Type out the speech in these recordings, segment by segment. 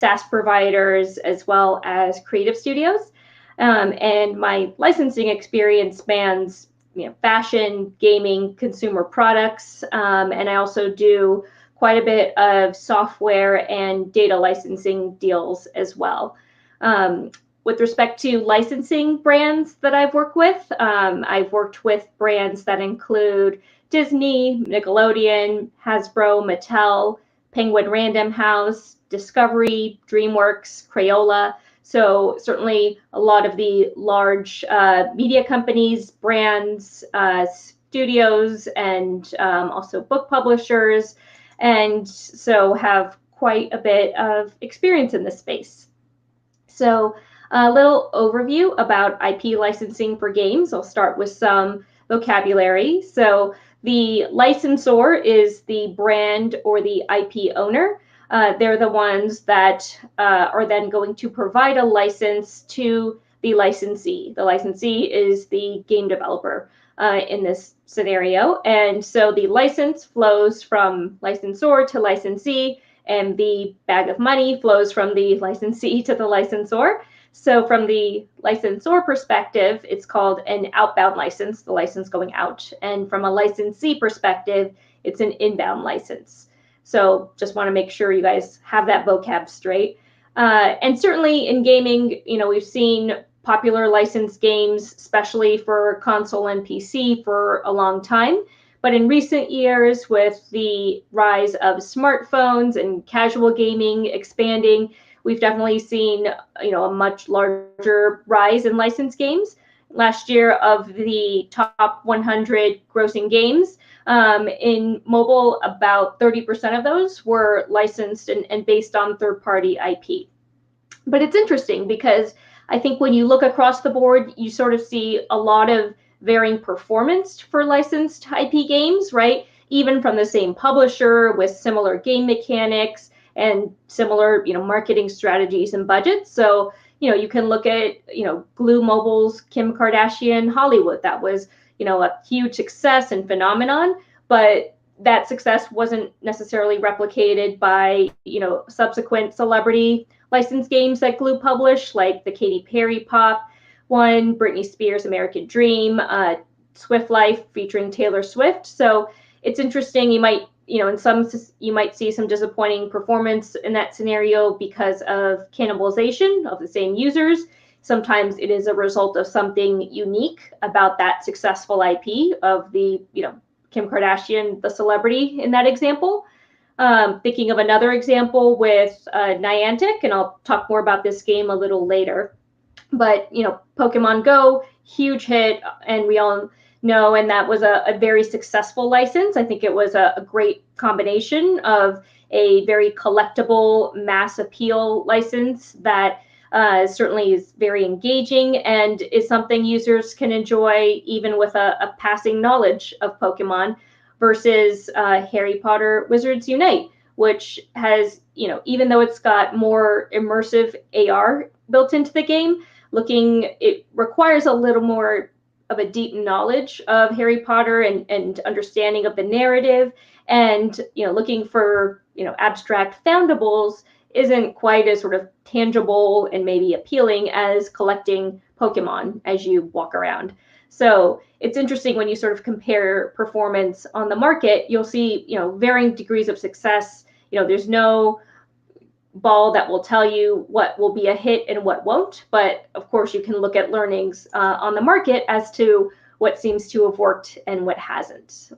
SaaS providers, as well as creative studios. And my licensing experience spans fashion, gaming, consumer products, and I also do quite a bit of software and data licensing deals as well. With respect to licensing brands that I've worked with brands that include Disney, Nickelodeon, Hasbro, Mattel, Penguin Random House, Discovery, DreamWorks, Crayola. So certainly a lot of the large media companies, brands, studios, and also book publishers, and so have quite a bit of experience in this space. So a little overview about IP licensing for games. I'll start with some vocabulary. So the licensor is the brand or the IP owner. They're the ones that are then going to provide a license to the licensee. The licensee is the game developer in this scenario. And so the license flows from licensor to licensee, and the bag of money flows from the licensee to the licensor. So from the licensor perspective, it's called an outbound license, the license going out. And from a licensee perspective, it's an inbound license. So just want to make sure you guys have that vocab straight. And certainly in gaming, we've seen popular licensed games, especially for console and PC, for a long time. But in recent years, with the rise of smartphones and casual gaming expanding, we've definitely seen a much larger rise in licensed games. Last year, of the top 100 grossing games in mobile, about 30% of those were licensed and based on third-party IP. But it's interesting because I think when you look across the board, you sort of see a lot of varying performance for licensed IP games, right? Even from the same publisher with similar game mechanics and similar, marketing strategies and budgets. So, you can look at, Glue Mobile's Kim Kardashian Hollywood. That was, a huge success and phenomenon, but that success wasn't necessarily replicated by, subsequent celebrity licensed games that Glue published, like the Katy Perry Pop one, Britney Spears' American Dream, Swift Life featuring Taylor Swift. So it's interesting. You might, you might see some disappointing performance in that scenario because of cannibalization of the same users. Sometimes it is a result of something unique about that successful IP of the, Kim Kardashian, the celebrity in that example. Thinking of another example with Niantic, and I'll talk more about this game a little later. But, Pokemon Go, huge hit, and we all know, and that was a very successful license. I think it was a great combination of a very collectible mass appeal license that certainly is very engaging and is something users can enjoy even with a passing knowledge of Pokemon, versus Harry Potter Wizards Unite, which has, even though it's got more immersive AR built into the game, it requires a little more of a deep knowledge of Harry Potter and understanding of the narrative, and looking for abstract foundables isn't quite as sort of tangible and maybe appealing as collecting Pokemon as you walk around. So it's interesting when you sort of compare performance on the market, you'll see varying degrees of success. There's no ball that will tell you what will be a hit and what won't, but of course you can look at learnings on the market as to what seems to have worked and what hasn't.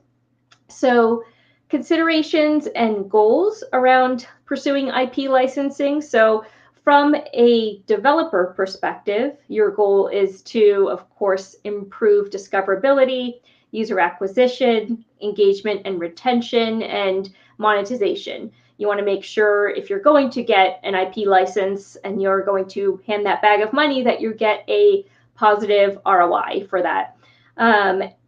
So considerations and goals around pursuing IP licensing. So from a developer perspective, your goal is to, of course, improve discoverability, user acquisition, engagement and retention, and monetization. You want to make sure if you're going to get an IP license and you're going to hand that bag of money, that you get a positive ROI for that.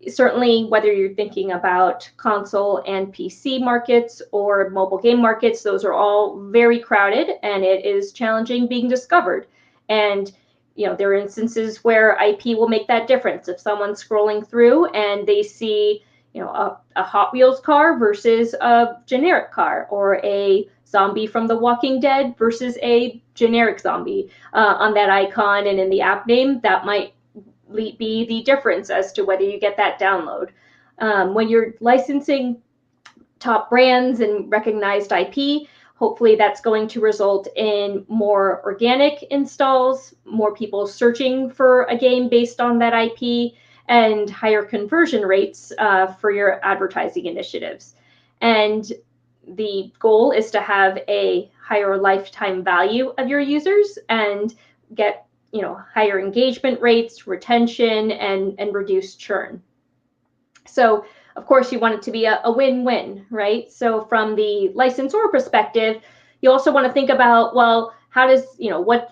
Certainly, whether you're thinking about console and PC markets or mobile game markets, those are all very crowded, and it is challenging being discovered. And there are instances where IP will make that difference. If someone's scrolling through and they see a Hot Wheels car versus a generic car, or a zombie from The Walking Dead versus a generic zombie on that icon and in the app name. That might be the difference as to whether you get that download. When you're licensing top brands and recognized IP, hopefully that's going to result in more organic installs, more people searching for a game based on that IP, and higher conversion rates for your advertising initiatives. And the goal is to have a higher lifetime value of your users and get higher engagement rates, retention, and reduced churn. So of course, you want it to be a win-win, right? So from the licensor perspective, you also want to think about, well, how does,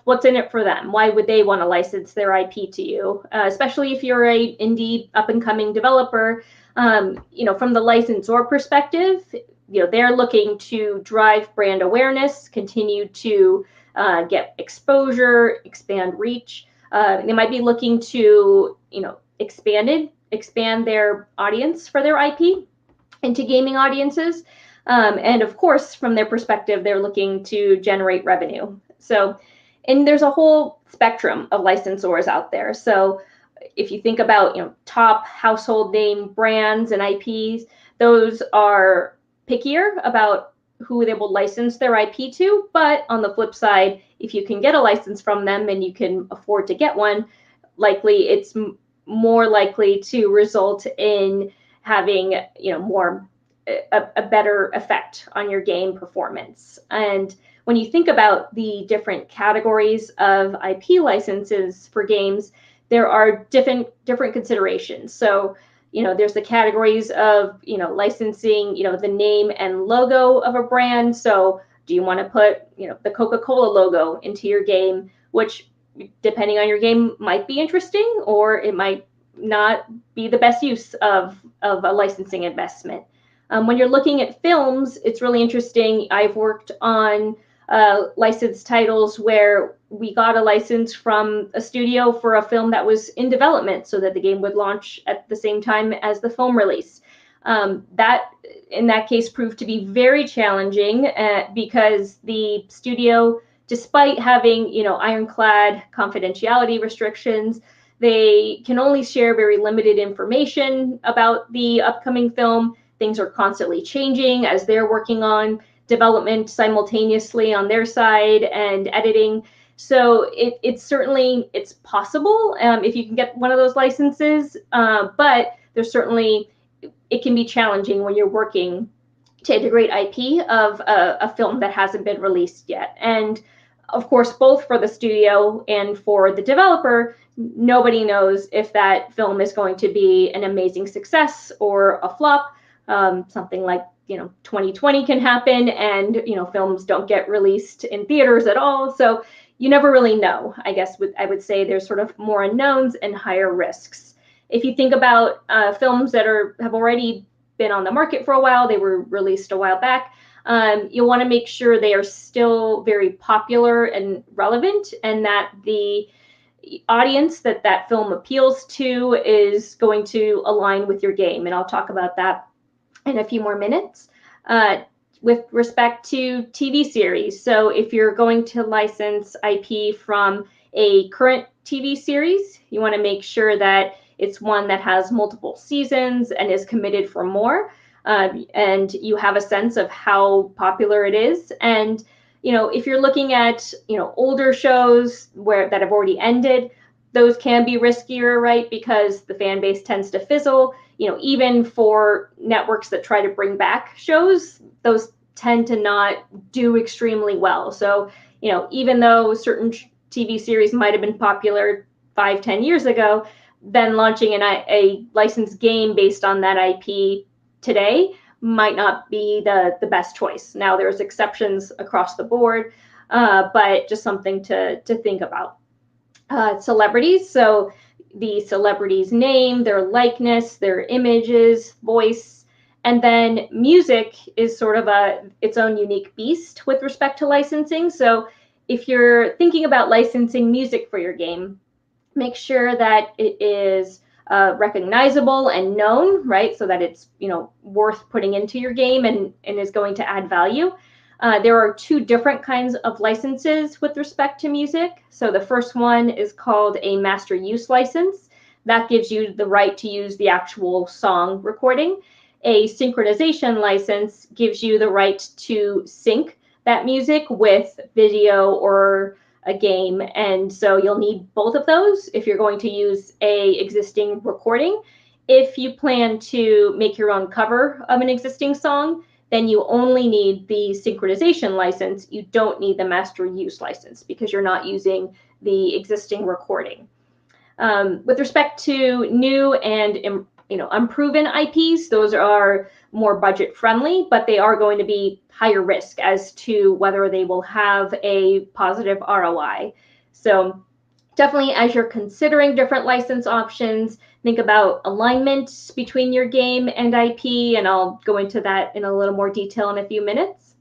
what's in it for them? Why would they want to license their IP to you? Especially if you're a indie up-and-coming developer, from the licensor perspective, they're looking to drive brand awareness, continue to get exposure, expand reach. They might be looking to, expand their audience for their IP into gaming audiences. And of course, from their perspective, they're looking to generate revenue. So, and there's a whole spectrum of licensors out there. So if you think about, top household name brands and IPs, those are pickier about who they will license their IP to. But on the flip side, if you can get a license from them and you can afford to get one, likely it's more likely to result in having a better effect on your game performance. And when you think about the different categories of IP licenses for games, there are different considerations. So there's the categories of licensing the name and logo of a brand. So do you want to put the Coca-Cola logo into your game, which depending on your game might be interesting, or it might not be the best use of a licensing investment. When you're looking at films, it's really interesting. I've worked on licensed titles where we got a license from a studio for a film that was in development so that the game would launch at the same time as the film release. That, in that case, proved to be very challenging because the studio, despite having, ironclad confidentiality restrictions, they can only share very limited information about the upcoming film. Things are constantly changing as they're working on development simultaneously on their side and editing. So it's certainly possible if you can get one of those licenses, but there's certainly, it can be challenging when you're working to integrate IP of a film that hasn't been released yet. And of course, both for the studio and for the developer, nobody knows if that film is going to be an amazing success or a flop. Something like 2020 can happen, and films don't get released in theaters at all. So you never really know. I guess I would say there's sort of more unknowns and higher risks. If you think about films that have already been on the market for a while, they were released a while back, you'll want to make sure they are still very popular and relevant, and that the audience that film appeals to is going to align with your game. And I'll talk about that in a few more minutes. With respect to TV series, so if you're going to license IP from a current TV series, you want to make sure that it's one that has multiple seasons and is committed for more, and you have a sense of how popular it is. And if you're looking at older shows that have already ended, those can be riskier, right? Because the fan base tends to fizzle. Even for networks that try to bring back shows, those tend to not do extremely well. So, even though certain TV series might have been popular 5-10 years ago, then launching a licensed game based on that IP today might not be the best choice. Now, there's exceptions across the board, but just something to think about. Celebrities, so the celebrity's name, their likeness, their images, voice, and then music is sort of its own unique beast with respect to licensing. So if you're thinking about licensing music for your game, make sure that it is recognizable and known, right? So that it's worth putting into your game and is going to add value. There are two different kinds of licenses with respect to music. So the first one is called a master use license. That gives you the right to use the actual song recording. A synchronization license gives you the right to sync that music with video or a game. And so you'll need both of those if you're going to use a existing recording. If you plan to make your own cover of an existing song, then you only need the synchronization license. You don't need the master use license because you're not using the existing recording. With respect to new and unproven IPs, those are more budget friendly, but they are going to be higher risk as to whether they will have a positive ROI. So definitely, as you're considering different license options, think about alignment between your game and IP, and I'll go into that in a little more detail in a few minutes.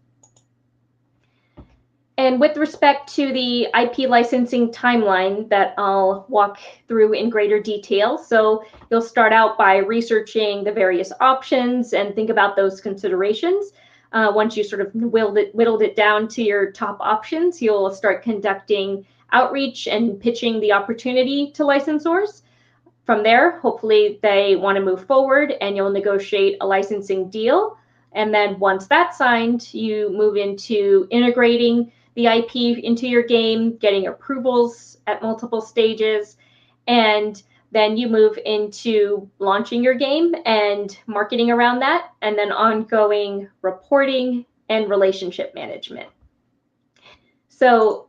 And with respect to the IP licensing timeline that I'll walk through in greater detail. So you'll start out by researching the various options and think about those considerations. Once you sort of whittled it down to your top options, you'll start conducting outreach and pitching the opportunity to licensors. From there, hopefully they want to move forward and you'll negotiate a licensing deal. And then once that's signed, you move into integrating the IP into your game, getting approvals at multiple stages, and then you move into launching your game and marketing around that, and then ongoing reporting and relationship management. So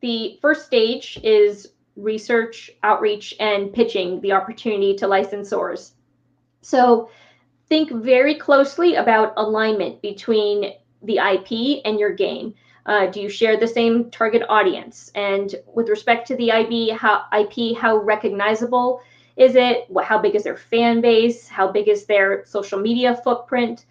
the first stage is research, outreach, and pitching the opportunity to licensors. So think very closely about alignment between the IP and your game. Do you share the same target audience? And with respect to the IP, how recognizable is it? How big is their fan base? How big is their social media footprint?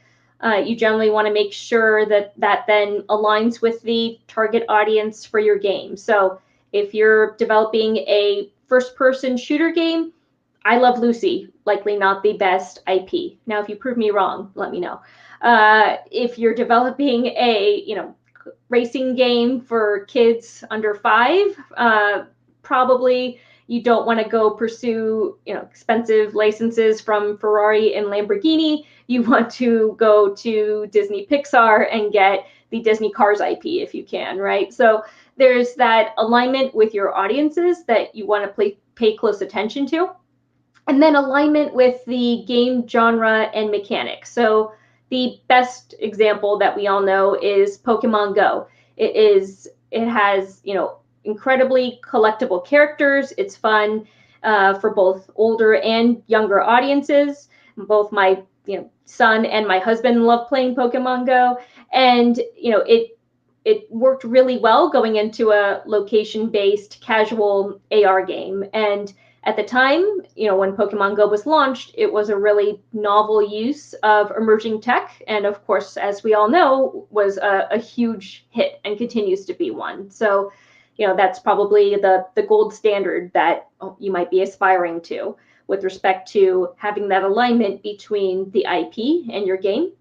You generally want to make sure that then aligns with the target audience for your game. So if you're developing a first-person shooter game, I Love Lucy, likely not the best IP. Now, if you prove me wrong, let me know. If you're developing a racing game for kids under 5, probably you don't want to go pursue expensive licenses from Ferrari and Lamborghini. You want to go to Disney Pixar and get the Disney Cars IP if you can, right? So there's that alignment with your audiences that you want to pay close attention to. And then alignment with the game genre and mechanics. So the best example that we all know is Pokemon Go. It has incredibly collectible characters. It's fun for both older and younger audiences. Both my son and my husband love playing Pokemon Go, and it worked really well going into a location-based casual AR game. And at the time, when Pokemon Go was launched, it was a really novel use of emerging tech. And of course, as we all know, was a huge hit and continues to be one. So, that's probably the gold standard that you might be aspiring to with respect to having that alignment between the IP and your game.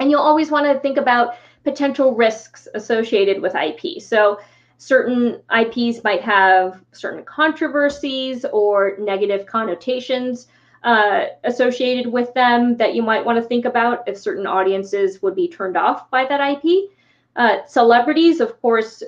And you'll always want to think about potential risks associated with IP. So certain IPs might have certain controversies or negative connotations associated with them that you might want to think about if certain audiences would be turned off by that IP. Celebrities, of course,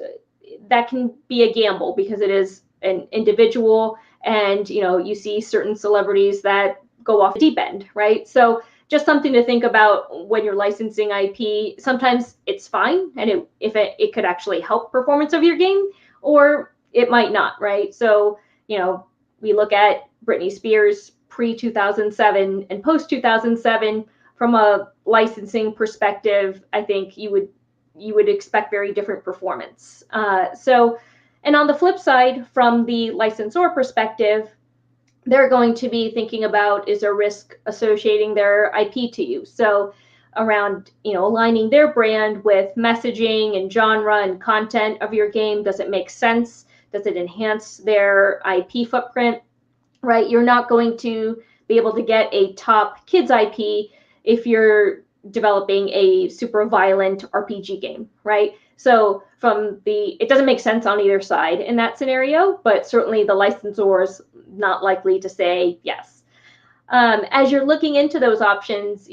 that can be a gamble because it is an individual, and you see certain celebrities that go off the deep end, right? So just something to think about when you're licensing IP. Sometimes it's fine, and if it could actually help performance of your game, or it might not, right? So, we look at Britney Spears pre-2007 and post-2007 from a licensing perspective. I think you would expect very different performance. And on the flip side, from the licensor perspective, they're going to be thinking about, is there risk associating their IP to you? So around, aligning their brand with messaging and genre and content of your game. Does it make sense? Does it enhance their IP footprint, right? You're not going to be able to get a top kids IP if you're developing a super violent RPG game, right? So it doesn't make sense on either side in that scenario, but certainly the licensor is not likely to say yes. As you're looking into those options,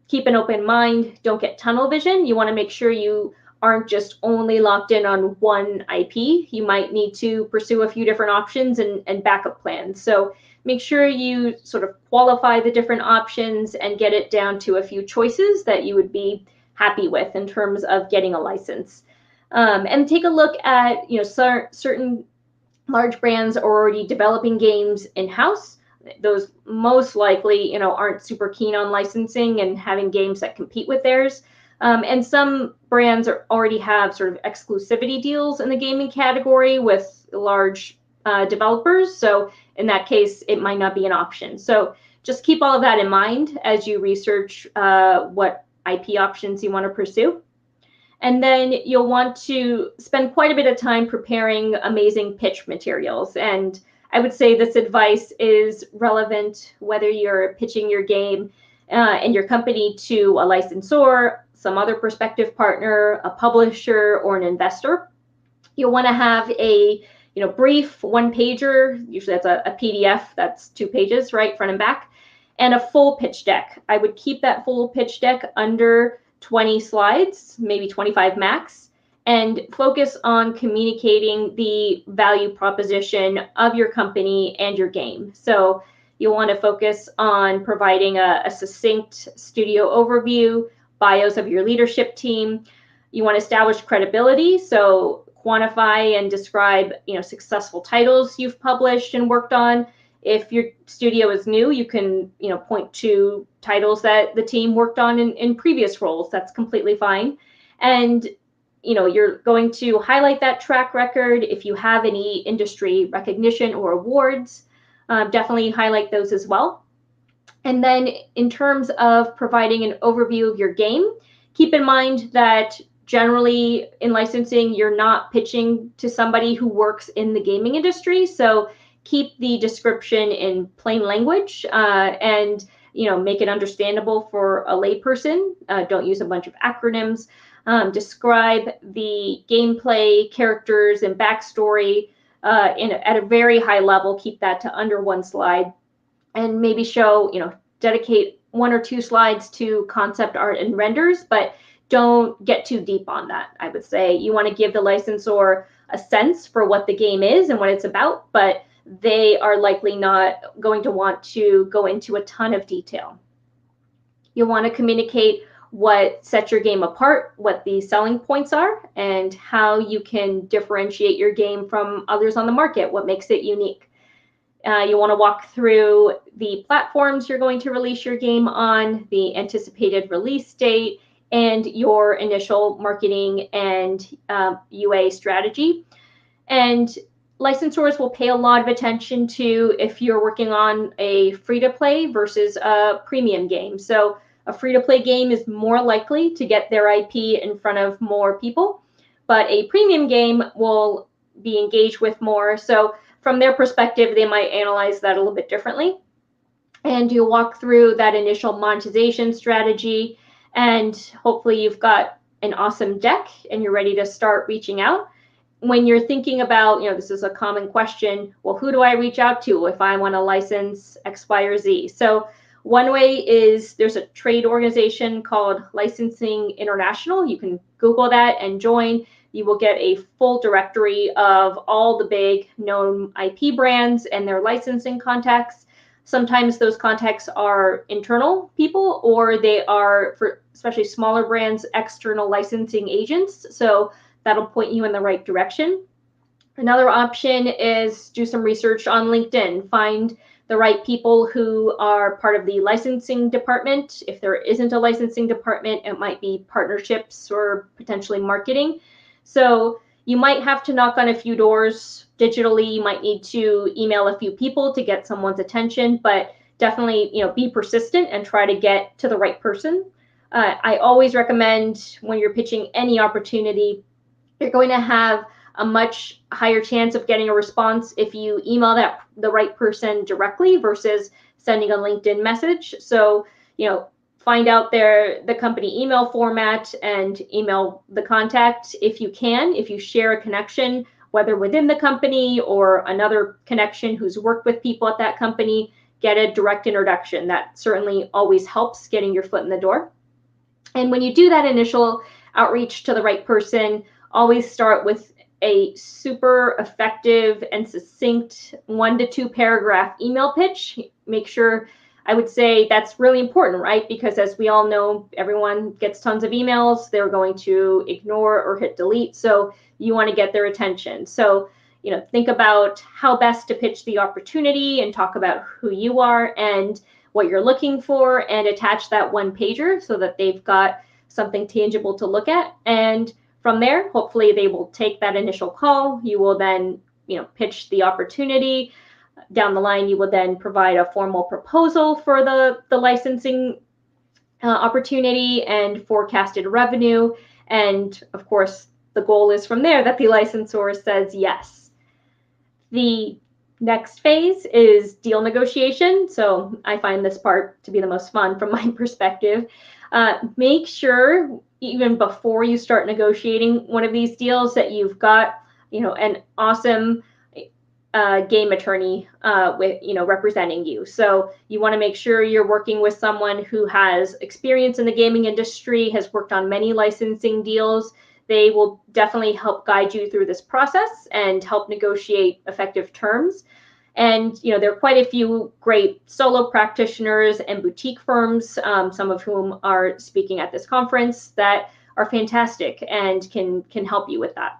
keep an open mind. Don't get tunnel vision. You want to make sure you aren't just only locked in on one IP. You might need to pursue a few different options and backup plans. So make sure you sort of qualify the different options and get it down to a few choices that you would be happy with in terms of getting a license. And take a look at, certain large brands are already developing games in-house. Those most likely, aren't super keen on licensing and having games that compete with theirs. And some brands already have sort of exclusivity deals in the gaming category with large developers. So in that case, it might not be an option. So just keep all of that in mind as you research what IP options you want to pursue. And then you'll want to spend quite a bit of time preparing amazing pitch materials. And I would say this advice is relevant whether you're pitching your game and your company to a licensor, some other prospective partner, a publisher, or an investor. You'll want to have a brief one-pager. Usually that's a PDF that's 2 pages, right, front and back, and a full pitch deck. I would keep that full pitch deck under 20 slides, maybe 25 max, and focus on communicating the value proposition of your company and your game. So you'll want to focus on providing a succinct studio overview, bios of your leadership team. You want to establish credibility, so quantify and describe successful titles you've published and worked on. If your studio is new, you can point to titles that the team worked on in previous roles. That's completely fine. And you're going to highlight that track record. If you have any industry recognition or awards, definitely highlight those as well. And then in terms of providing an overview of your game, keep in mind that generally in licensing, you're not pitching to somebody who works in the gaming industry. So keep the description in plain language and make it understandable for a layperson. Don't use a bunch of acronyms. Describe the gameplay, characters, and backstory at a very high level. Keep that to under 1 slide, and maybe dedicate 1 or 2 slides to concept art and renders, but don't get too deep on that. I would say you want to give the licensor a sense for what the game is and what it's about, but they are likely not going to want to go into a ton of detail. You'll want to communicate what sets your game apart, what the selling points are, and how you can differentiate your game from others on the market, what makes it unique. You want to walk through the platforms you're going to release your game on, the anticipated release date, and your initial marketing and UA strategy. And licensors will pay a lot of attention to if you're working on a free-to-play versus a premium game. So a free-to-play game is more likely to get their IP in front of more people, but a premium game will be engaged with more. So from their perspective, they might analyze that a little bit differently. And you walk through that initial monetization strategy, and hopefully you've got an awesome deck and you're ready to start reaching out. When you're thinking about, this is a common question, well, who do I reach out to if I want to license X, Y, or Z? So one way is there's a trade organization called Licensing International. You can Google that and join. You will get a full directory of all the big known IP brands and their licensing contacts. Sometimes those contacts are internal people, or they are, for especially smaller brands, external licensing agents. So that'll point you in the right direction. Another option is do some research on LinkedIn. Find the right people who are part of the licensing department. If there isn't a licensing department, it might be partnerships or potentially marketing. So you might have to knock on a few doors digitally. You might need to email a few people to get someone's attention, but definitely, be persistent and try to get to the right person. I always recommend when you're pitching any opportunity, you're going to have a much higher chance of getting a response if you email the right person directly versus sending a LinkedIn message. So, find out the company email format and email the contact if you can. If you share a connection, whether within the company or another connection who's worked with people at that company, get a direct introduction. That certainly always helps getting your foot in the door. And when you do that initial outreach to the right person, always start with a super effective and succinct 1 to 2 paragraph email pitch. Make sure, I would say that's really important, right? Because as we all know, everyone gets tons of emails. They're going to ignore or hit delete. So you want to get their attention. So, think about how best to pitch the opportunity and talk about who you are and what you're looking for, and attach that one pager so that they've got something tangible to look at. And from there, hopefully they will take that initial call. You will then, pitch the opportunity. Down the line, you will then provide a formal proposal for the licensing opportunity and forecasted revenue. And of course, the goal is from there that the licensor says yes. The next phase is deal negotiation. So I find this part to be the most fun from my perspective. Make sure even before you start negotiating one of these deals that you've got, an awesome game attorney representing you. So you want to make sure you're working with someone who has experience in the gaming industry, has worked on many licensing deals. They will definitely help guide you through this process and help negotiate effective terms. And there are quite a few great solo practitioners and boutique firms, some of whom are speaking at this conference, that are fantastic and can help you with that.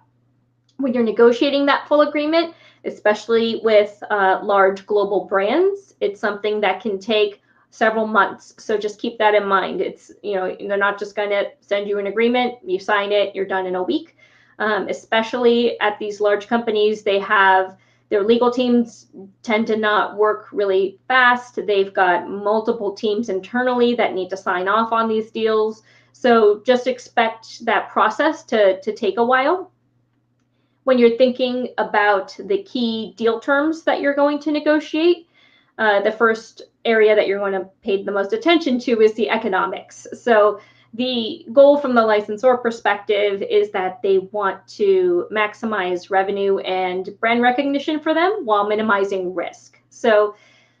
When you're negotiating that full agreement, especially with large global brands, it's something that can take several months. So just keep that in mind. It's, they're not just going to send you an agreement, you sign it, you're done in a week. Especially at these large companies, their legal teams tend to not work really fast. They've got multiple teams internally that need to sign off on these deals. So just expect that process to take a while. When you're thinking about the key deal terms that you're going to negotiate, the first area that you're going to pay the most attention to is the economics. So the goal from the licensor perspective is that they want to maximize revenue and brand recognition for them while minimizing risk. So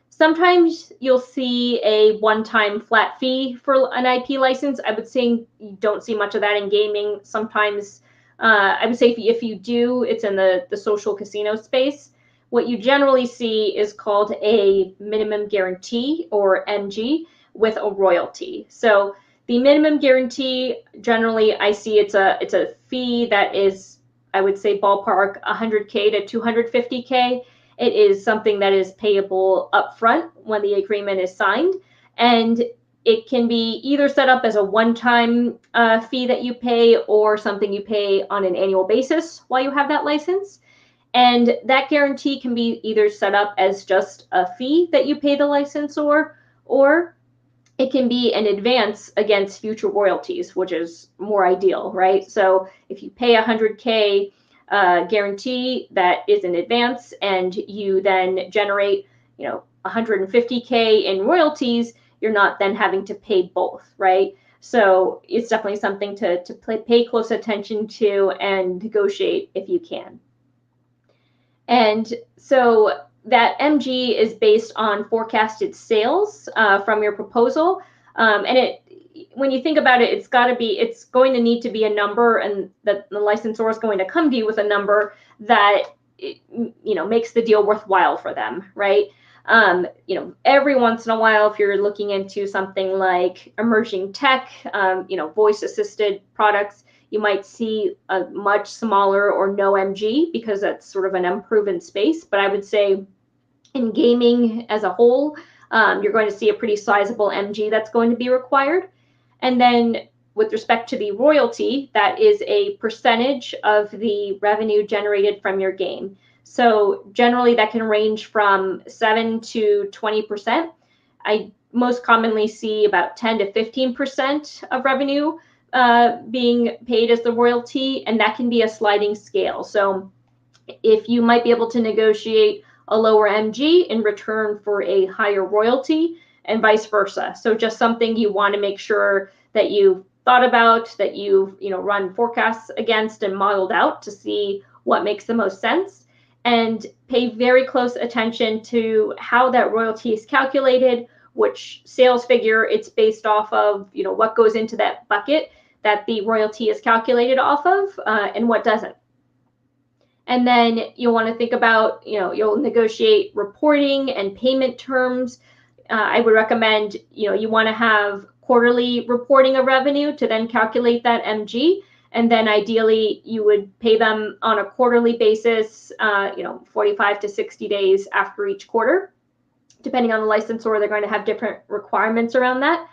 sometimes you'll see a one-time flat fee for an IP license. I would say you don't see much of that in gaming. Sometimes I would say if you do, it's in the social casino space. What you generally see is called a minimum guarantee, or MG, with a royalty. So the minimum guarantee, generally, I see it's a fee that is, I would say, ballpark 100K to 250K. It is something that is payable upfront when the agreement is signed, and it can be either set up as a one-time fee that you pay or something you pay on an annual basis while you have that license. And that guarantee can be either set up as just a fee that you pay the licensor, or it can be an advance against future royalties, which is more ideal, right? So if you pay 100K guarantee that is in advance, and you then generate, 150K in royalties, you're not then having to pay both, right? So it's definitely something to pay close attention to and negotiate if you can. And so that MG is based on forecasted sales from your proposal. And when you think about it, it's going to need to be a number, and that the licensor is going to come to you with a number that, makes the deal worthwhile for them, right? Every once in a while, if you're looking into something like emerging tech, voice assisted products, you might see a much smaller or no MG because that's sort of an unproven space. But I would say in gaming as a whole, you're going to see a pretty sizable MG that's going to be required. And then with respect to the royalty, that is a percentage of the revenue generated from your game. So generally that can range from 7 to 20%. I most commonly see about 10 to 15% of revenue being paid as the royalty, and that can be a sliding scale. So if you might be able to negotiate a lower MG in return for a higher royalty, and vice versa. So just something you want to make sure that you've thought about, that you've run forecasts against and modeled out to see what makes the most sense, and pay very close attention to how that royalty is calculated, which sales figure it's based off of, what goes into that bucket that the royalty is calculated off of, and what doesn't. And then you'll want to think about, you'll negotiate reporting and payment terms. I would recommend, you want to have quarterly reporting of revenue to then calculate that MG. And then ideally, you would pay them on a quarterly basis, 45 to 60 days after each quarter. Depending on the licensor, they're going to have different requirements around that.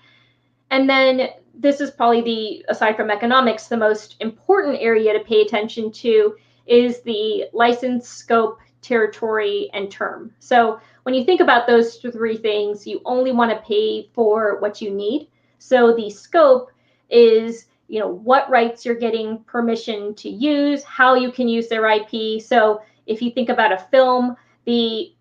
And then this is probably aside from economics, the most important area to pay attention to is the license, scope, territory, and term. So when you think about those three things, you only want to pay for what you need. So the scope is, what rights you're getting permission to use, how you can use their IP. So if you think about a film, the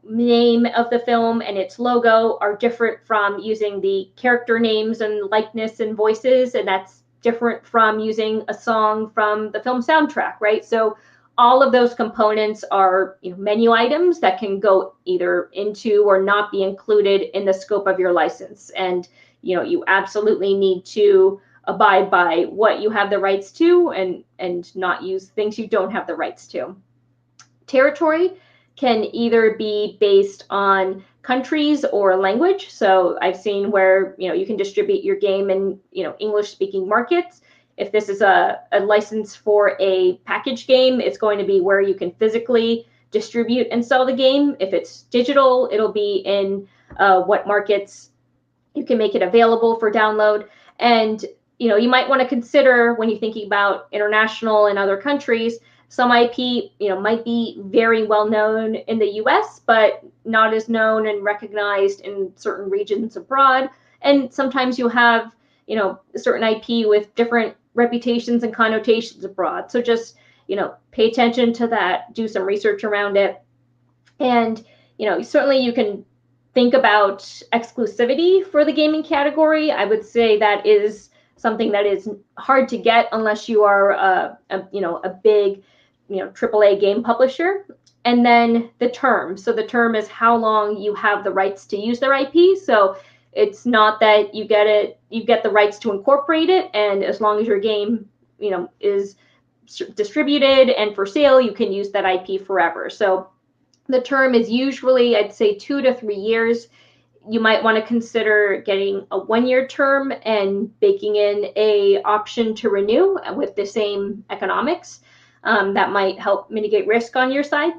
name of the film and its logo are different from using the character names and likeness and voices, and that's different from using a song from the film soundtrack, right? So all of those components are menu items that can go either into or not be included in the scope of your license. And you absolutely need to abide by what you have the rights to and not use things you don't have the rights to. Territory can either be based on countries or language. So I've seen where you can distribute your game in English-speaking markets. If this is a license for a package game, it's going to be where you can physically distribute and sell the game. If it's digital, it'll be in what markets you can make it available for download. And you might want to consider when you're thinking about international and other countries, some IP, might be very well known in the US, but not as known and recognized in certain regions abroad. And sometimes you have, certain IP with different reputations and connotations abroad. So just, pay attention to that, do some research around it. And, certainly you can think about exclusivity for the gaming category. I would say that is something that is hard to get unless you are a big AAA game publisher. And then the term. So the term is how long you have the rights to use their IP. So it's not that you get the rights to incorporate it, and as long as your game is distributed and for sale, you can use that IP forever. So the term is usually, I'd say, 2 to 3 years. You might want to consider getting a 1-year term and baking in a option to renew with the same economics. That might help mitigate risk on your side.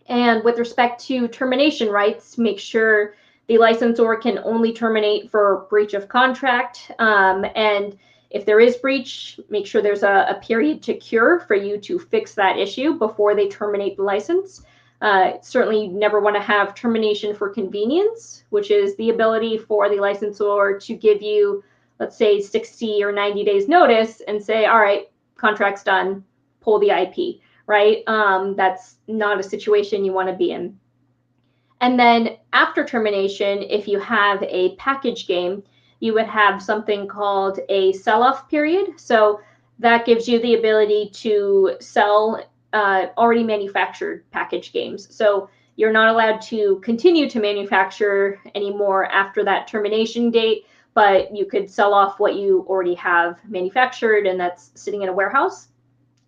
And with respect to termination rights, make sure the licensor can only terminate for breach of contract. And if there is breach, make sure there's a period to cure for you to fix that issue before they terminate the license. Certainly, you never want to have termination for convenience, which is the ability for the licensor to give you, let's say, 60 or 90 days notice and say, all right, contract's done, pull the IP, right? That's not a situation you want to be in. And then after termination, if you have a package game, you would have something called a sell-off period. So that gives you the ability to sell already manufactured package games. So you're not allowed to continue to manufacture anymore after that termination date, but you could sell off what you already have manufactured, and that's sitting in a warehouse.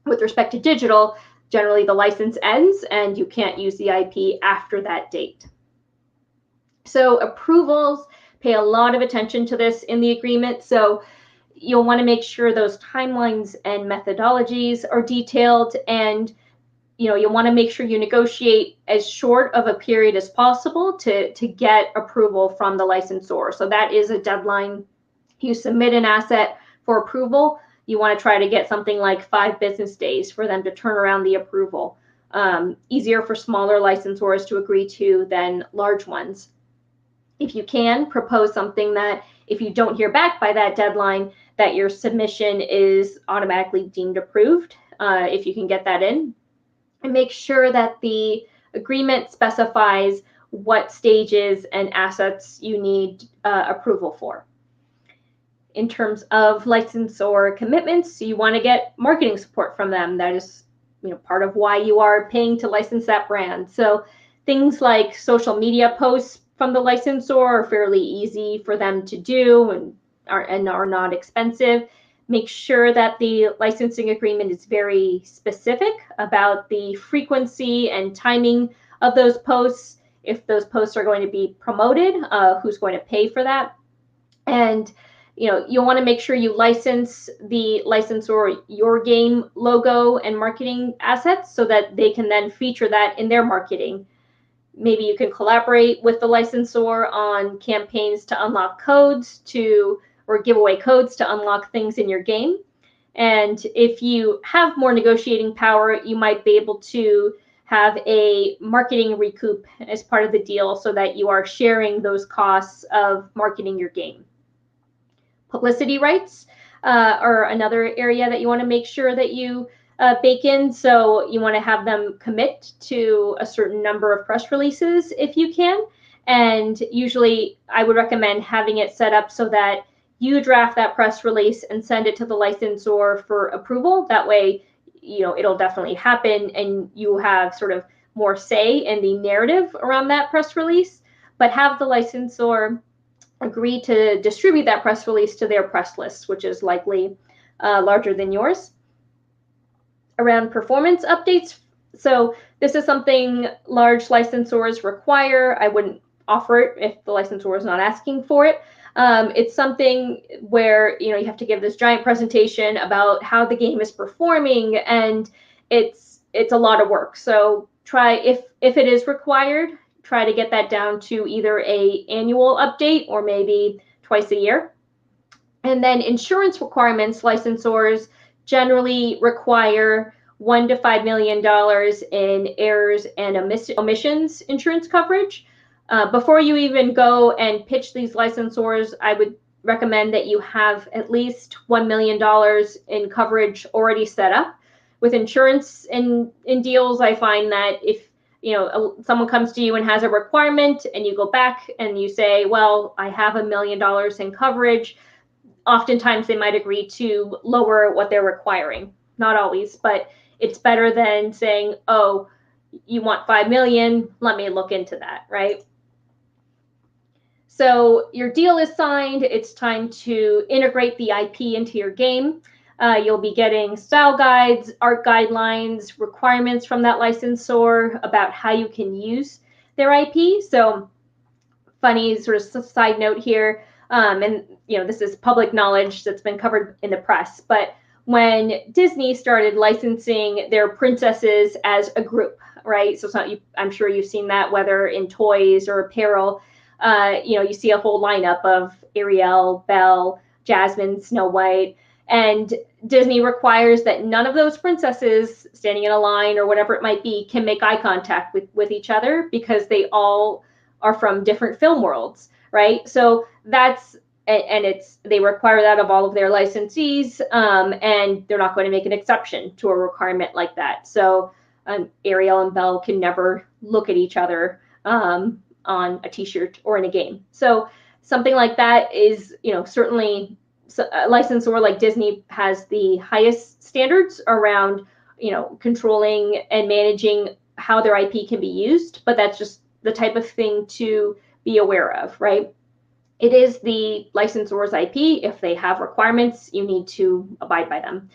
With respect to digital, generally the license ends and you can't use the IP after that date. So approvals, pay a lot of attention to this in the agreement. So you'll want to make sure those timelines and methodologies are detailed, and you'll want to make sure you negotiate as short of a period as possible to get approval from the licensor. So that is a deadline. You submit an asset for approval, you want to try to get something like 5 business days for them to turn around the approval. Easier for smaller licensors to agree to than large ones. If you can, propose something that if you don't hear back by that deadline, that your submission is automatically deemed approved, if you can get that in. And make sure that the agreement specifies what stages and assets you need approval for. In terms of licensor commitments, you want to get marketing support from them. That is, part of why you are paying to license that brand. So things like social media posts from the licensor are fairly easy for them to do and are not expensive. Make sure that the licensing agreement is very specific about the frequency and timing of those posts. If those posts are going to be promoted, who's going to pay for that? And you'll want to make sure you license the licensor your game logo and marketing assets so that they can then feature that in their marketing. Maybe you can collaborate with the licensor on campaigns to unlock codes or give away codes to unlock things in your game. And if you have more negotiating power, you might be able to have a marketing recoup as part of the deal so that you are sharing those costs of marketing your game. Publicity rights are another area that you want to make sure that you bake in. So you want to have them commit to a certain number of press releases if you can. And usually I would recommend having it set up so that you draft that press release and send it to the licensor for approval. That way, it'll definitely happen and you have sort of more say in the narrative around that press release, but have the licensor agree to distribute that press release to their press list, which is likely larger than yours. Around performance updates. So this is something large licensors require. I wouldn't offer it if the licensor is not asking for it. It's something where you have to give this giant presentation about how the game is performing, and it's a lot of work. So try, if it is required, try to get that down to either an annual update or maybe twice a year. And then insurance requirements, licensors generally require $1 to $5 million in errors and omissions insurance coverage. Before you even go and pitch these licensors, I would recommend that you have at least $1 million in coverage already set up. With insurance in deals, I find that if someone comes to you and has a requirement and you go back and you say, well, I have $1 million in coverage, oftentimes they might agree to lower what they're requiring. Not always, but it's better than saying, oh, you want 5 million, let me look into that, right? So your deal is signed. It's time to integrate the IP into your game. You'll be getting style guides, art guidelines, requirements from that licensor about how you can use their IP. So funny sort of side note here, and this is public knowledge that's been covered in the press, but when Disney started licensing their princesses as a group, right? So I'm sure you've seen that, whether in toys or apparel. You see a whole lineup of Ariel, Belle, Jasmine, Snow White, and Disney requires that none of those princesses standing in a line or whatever it might be can make eye contact with each other because they all are from different film worlds, right? So they require that of all of their licensees, and they're not going to make an exception to a requirement like that. So Ariel and Belle can never look at each other on a t-shirt or in a game. So something like that is, certainly a licensor like Disney has the highest standards around, controlling and managing how their IP can be used, but that's just the type of thing to be aware of, right? It is the licensor's IP. If they have requirements, you need to abide by them.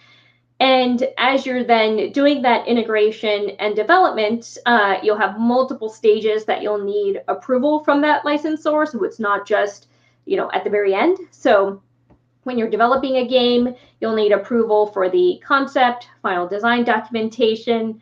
And as you're then doing that integration and development, you'll have multiple stages that you'll need approval from that licensor. So it's not just, at the very end. So when you're developing a game, you'll need approval for the concept, final design documentation,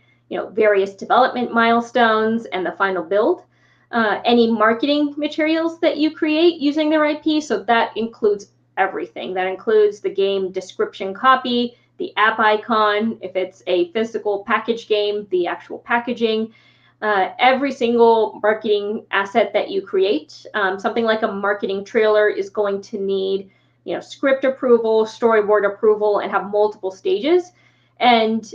various development milestones, and the final build. Any marketing materials that you create using their IP. So that includes everything. That includes the game description copy, the app icon, if it's a physical package game, the actual packaging, every single marketing asset that you create. Something like a marketing trailer is going to need, script approval, storyboard approval, and have multiple stages. And,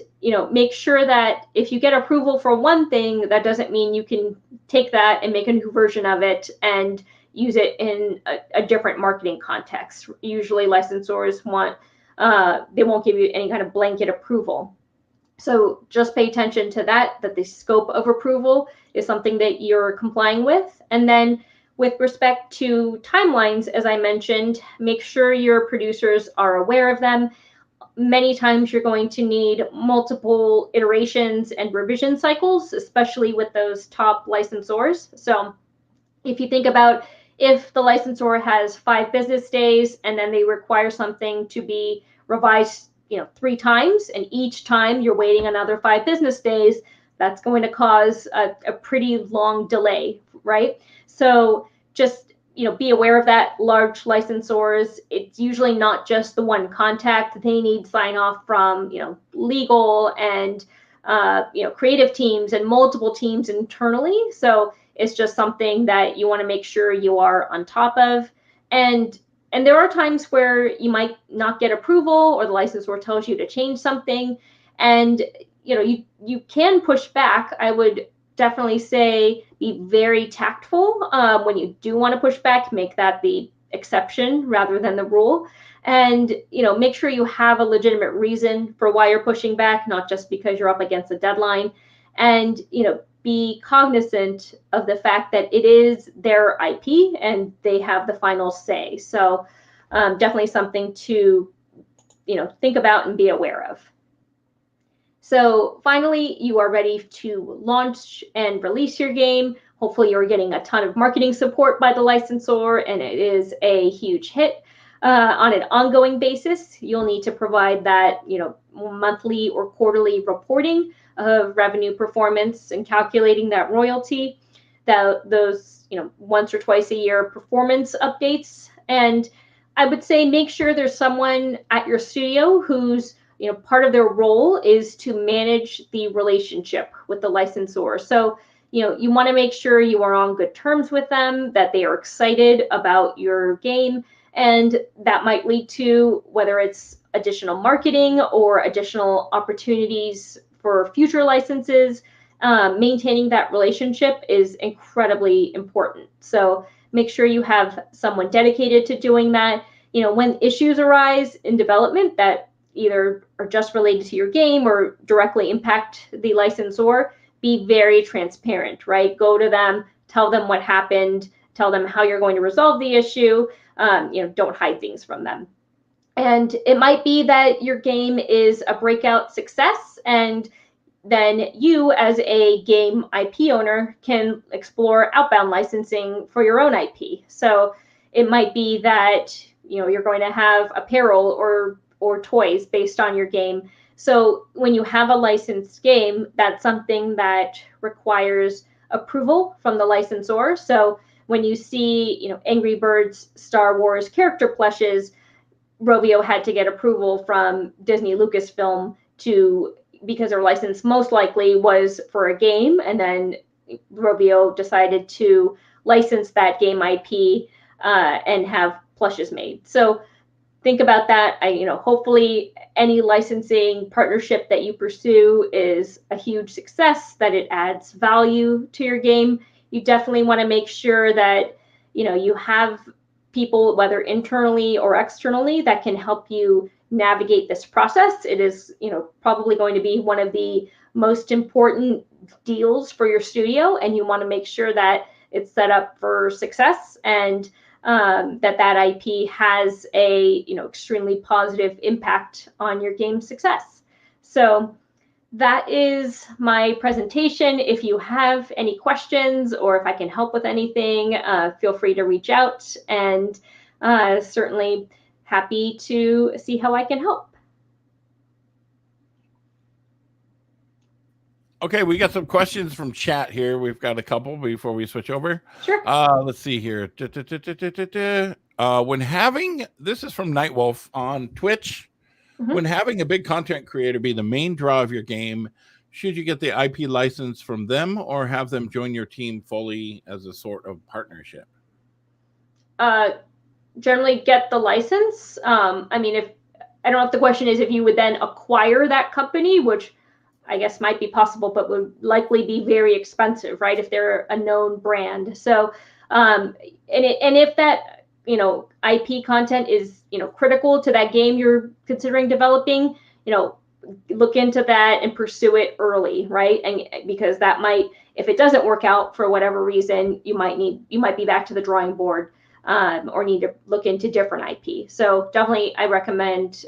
make sure that if you get approval for one thing, that doesn't mean you can take that and make a new version of it and use it in a different marketing context. Usually licensors they won't give you any kind of blanket approval. So just pay attention to that the scope of approval is something that you're complying with. And then with respect to timelines, as I mentioned, make sure your producers are aware of them. Many times you're going to need multiple iterations and revision cycles, especially with those top licensors. So if you think about if the licensor has 5 business days and then they require something to be revised 3 times, and each time you're waiting another 5 business days, that's going to cause a pretty long delay, right? So just be aware of that. Large licensors, it's usually not just the one contact. They need sign off from legal and creative teams and multiple teams internally. So it's just something that you want to make sure you are on top of. And there are times where you might not get approval, or the licensor tells you to change something, and you can push back. I would definitely say be very tactful when you do want to push back. Make that the exception rather than the rule, and make sure you have a legitimate reason for why you're pushing back, not just because you're up against a deadline. And be cognizant of the fact that it is their IP and they have the final say. So definitely something to think about and be aware of. So finally, you are ready to launch and release your game. Hopefully you're getting a ton of marketing support by the licensor and it is a huge hit. On an ongoing basis, you'll need to provide that monthly or quarterly reporting of revenue performance and calculating that royalty, those once or twice a year performance updates. And I would say make sure there's someone at your studio who's part of their role is to manage the relationship with the licensor. So you want to make sure you are on good terms with them, that they are excited about your game, and that might lead to whether it's additional marketing or additional opportunities for future licenses. Maintaining that relationship is incredibly important. So make sure you have someone dedicated to doing that. When issues arise in development that either are just related to your game or directly impact the licensor, be very transparent, right? Go to them, tell them what happened, tell them how you're going to resolve the issue. Don't hide things from them. And it might be that your game is a breakout success, and then you as a game IP owner can explore outbound licensing for your own IP. So it might be that you're going to have apparel or toys based on your game. So when you have a licensed game, that's something that requires approval from the licensor. So when you see Angry Birds Star Wars character plushes, Rovio had to get approval from Disney Lucasfilm because their license most likely was for a game, and then Rovio decided to license that game IP and have plushes made. So think about that. Hopefully any licensing partnership that you pursue is a huge success, that it adds value to your game. You definitely want to make sure that you have people, whether internally or externally, that can help you navigate this process. It is probably going to be one of the most important deals for your studio, and you want to make sure that it's set up for success, and that IP has a extremely positive impact on your game's success. So that is my presentation. If you have any questions or if I can help with anything, feel free to reach out, and certainly happy to see how I can help. Okay, we got some questions from chat here. We've got a couple before we switch over. Sure. Let's see here. When having, this is from Nightwolf on Twitch. Mm-hmm. When having a big content creator be the main draw of your game, should you get the IP license from them or have them join your team fully as a sort of partnership? Generally get the license. I don't know if the question is if you would then acquire that company, which I guess might be possible, but would likely be very expensive, right? If they're a known brand. So, and if that, IP content is, critical to that game you're considering developing, look into that and pursue it early, right? And because that might, if it doesn't work out for whatever reason, you might be back to the drawing board, or need to look into different IP. So definitely, I recommend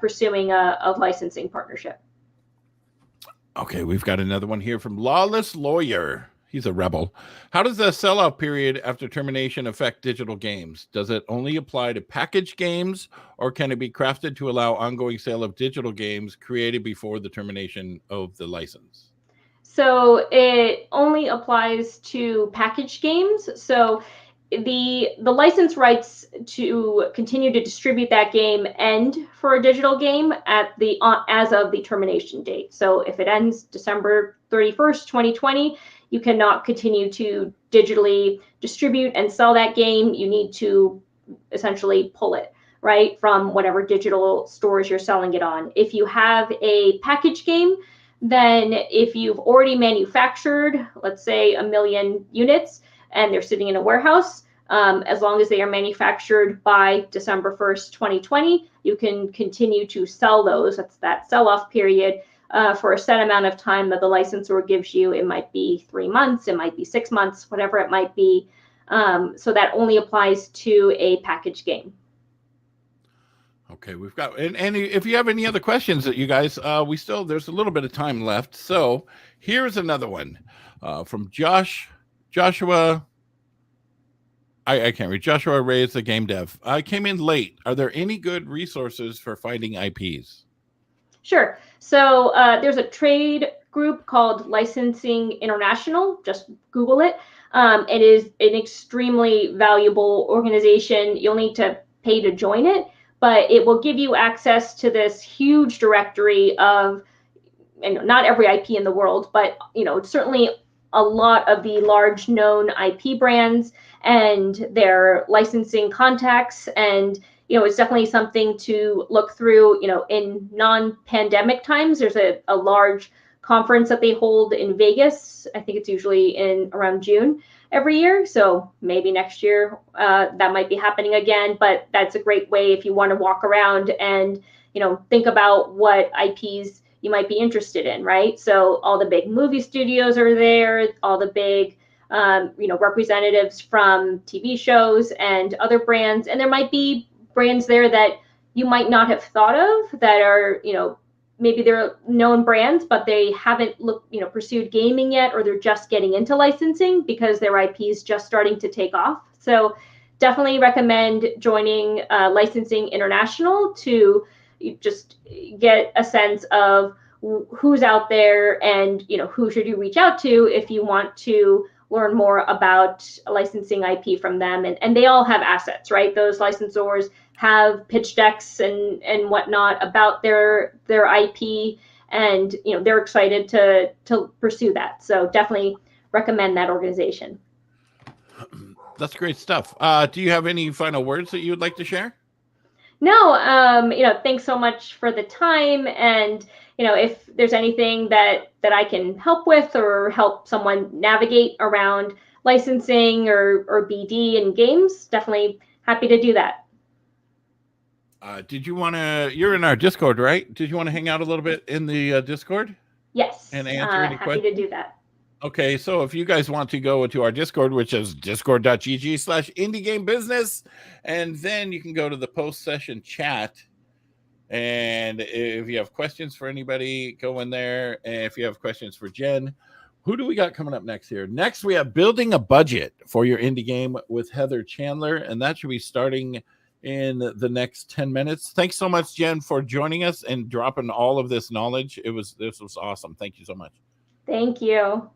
pursuing a licensing partnership. Okay, we've got another one here from Lawless Lawyer. He's a rebel. How does the sell-off period after termination affect digital games? Does it only apply to packaged games, or can it be crafted to allow ongoing sale of digital games created before the termination of the license? So it only applies to packaged games. So the license rights to continue to distribute that game end for a digital game as of the termination date. So if it ends December 31st, 2020, you cannot continue to digitally distribute and sell that game. You need to essentially pull it, right, from whatever digital stores you're selling it on. If you have a package game, then if you've already manufactured, let's say 1 million units, and they're sitting in a warehouse, as long as they are manufactured by December 1st, 2020, you can continue to sell those. That's that sell-off period for a set amount of time that the licensor gives you. It might be 3 months, it might be 6 months, whatever it might be. So that only applies to a packaged game. Okay, we've got, and if you have any other questions that you guys, there's a little bit of time left. So here's another one from Joshua. I can't read. Joshua Reyes, the game dev. I came in late. Are there any good resources for finding IPs? Sure. So there's a trade group called Licensing International. Just Google it. It is an extremely valuable organization. You'll need to pay to join it, but it will give you access to this huge directory of, not every IP in the world, but certainly a lot of the large known IP brands and their licensing contacts. And it's definitely something to look through. In non-pandemic times, there's a large conference that they hold in Vegas. I think it's usually in around June every year. So maybe next year that might be happening again. But that's a great way if you want to walk around and think about what IPs you might be interested in, right? So all the big movie studios are there, all the big representatives from TV shows and other brands, and there might be brands there that you might not have thought of that are, maybe they're known brands, but they haven't pursued gaming yet, or they're just getting into licensing because their IP is just starting to take off. So definitely recommend joining Licensing International to just get a sense of who's out there and who should you reach out to if you want to learn more about licensing IP from them. And they all have assets, right? Those licensors have pitch decks and whatnot about their IP, and they're excited to pursue that. So definitely recommend that organization. That's great stuff. Do you have any final words that you would like to share? No, thanks so much for the time. And, if there's anything that I can help with or help someone navigate around licensing or BD in games, definitely happy to do that. You're in our Discord, right? Did you want to hang out a little bit in the Discord? Yes. And answer any questions? Happy to do that. Okay, so if you guys want to go to our Discord, which is discord.gg/indiegamebusiness, and then you can go to the post-session chat. And if you have questions for anybody, go in there. And if you have questions for Jen, who do we got coming up next here? Next, we have Building a Budget for Your Indie Game with Heather Chandler, and that should be starting in the next 10 minutes. Thanks so much, Jen, for joining us and dropping all of this knowledge. This was awesome. Thank you so much. Thank you.